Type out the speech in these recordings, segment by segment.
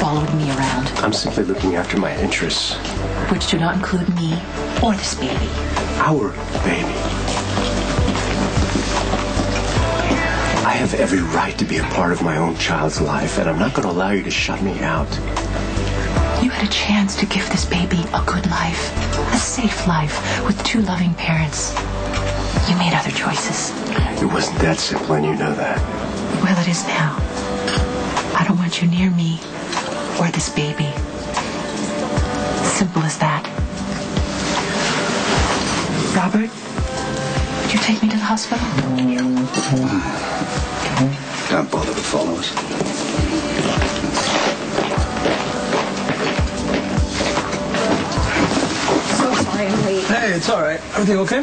following me around? I'm simply looking after my interests. Which do not include me or this baby. Our baby. I have every right to be a part of my own child's life, and I'm not going to allow you to shut me out. You had a chance to give this baby a good life, a safe life, with 2 loving parents. You made other choices. It wasn't that simple, and you know that. Well, it is now. I don't want you near me or this baby. Simple as that. Robert, would you take me to the hospital? Don't bother to follow us. So sorry I'm late. Hey, it's all right. Everything okay?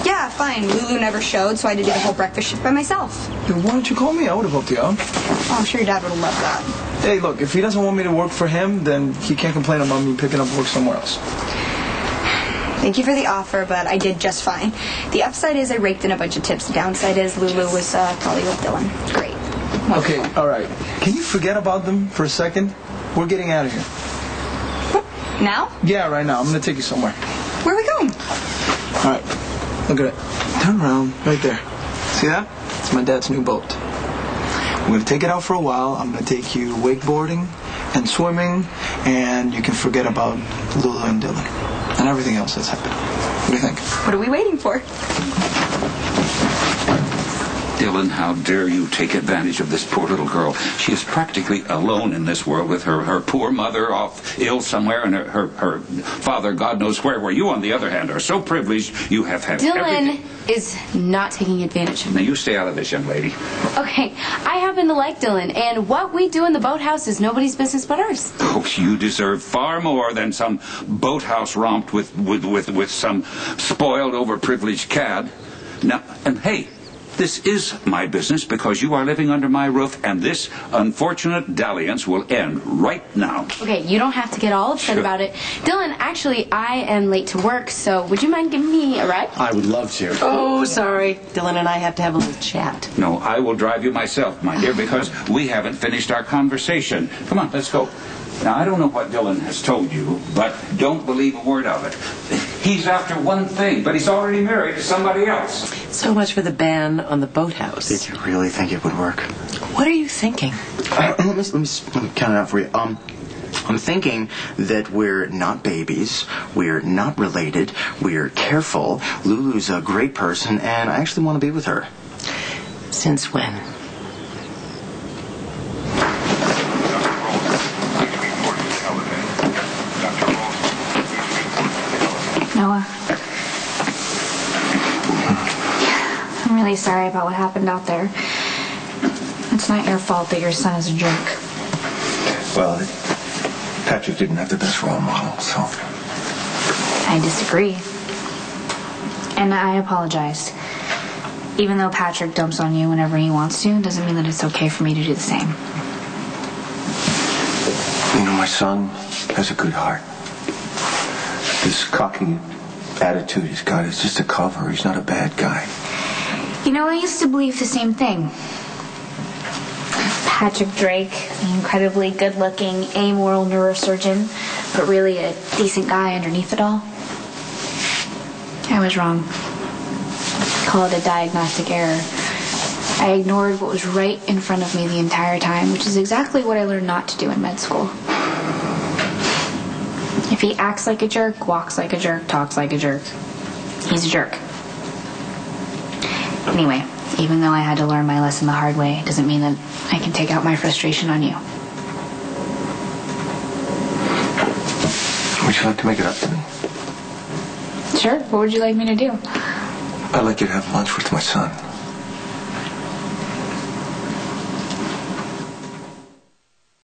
Yeah, fine. Lulu never showed, so I had to do the whole breakfast shift by myself. Then why don't you call me? I would have helped you out. Oh, I'm sure your dad would have loved that. Hey, look, if he doesn't want me to work for him, then he can't complain about me picking up work somewhere else. Thank you for the offer, but I did just fine. The upside is I raked in a bunch of tips. The downside is Lulu was probably with Dylan. Great. Okay, all right. Can you forget about them for a second? We're getting out of here. Now? Yeah, right now. I'm going to take you somewhere. Where are we going? All right. Look at it. Turn around. Right there. See that? It's my dad's new boat. We're going to take it out for a while. I'm going to take you wakeboarding and swimming, and you can forget about Lulu and Dylan and everything else that's happened. What do you think? What are we waiting for? Dylan, how dare you take advantage of this poor little girl? She is practically alone in this world with her poor mother off ill somewhere and her father, God knows where you, on the other hand, are so privileged you have had everything. Dylan is not taking advantage of Now, me. you stay out of this, young lady. Okay, I happen to like Dylan, and what we do in the boathouse is nobody's business but ours. Oh, you deserve far more than some boathouse romp with some spoiled, overprivileged cad. Now, and hey, this is my business because you are living under my roof, and this unfortunate dalliance will end right now. Okay, you don't have to get all upset about it. Dylan, actually, I am late to work, so would you mind giving me a ride? I would love to. Oh, sorry. Dylan and I have to have a little chat. No, I will drive you myself, my dear, because we haven't finished our conversation. Come on, let's go. Now, I don't know what Dylan has told you, but don't believe a word of it. He's after one thing, but he's already married to somebody else. So much for the ban on the boathouse. Did you really think it would work? What are you thinking? Let me count it out for you. I'm thinking that we're not babies, we're not related, we're careful, Lulu's a great person, and I actually want to be with her. Since when? Noah. I'm really sorry about what happened out there. It's not your fault that your son is a jerk. Well, Patrick didn't have the best role model, so... I disagree. And I apologize. Even though Patrick dumps on you whenever he wants to, doesn't mean that it's okay for me to do the same. You know, my son has a good heart. This cocky attitude he's got is just a cover. He's not a bad guy. You know, I used to believe the same thing. Patrick Drake, the incredibly good-looking, amoral neurosurgeon, but really a decent guy underneath it all. I was wrong. Call it a diagnostic error. I ignored what was right in front of me the entire time, which is exactly what I learned not to do in med school. If he acts like a jerk, walks like a jerk, talks like a jerk, he's a jerk. Anyway, even though I had to learn my lesson the hard way, it doesn't mean that I can take out my frustration on you. Would you like to make it up to me? Sure, what would you like me to do? I'd like you to have lunch with my son.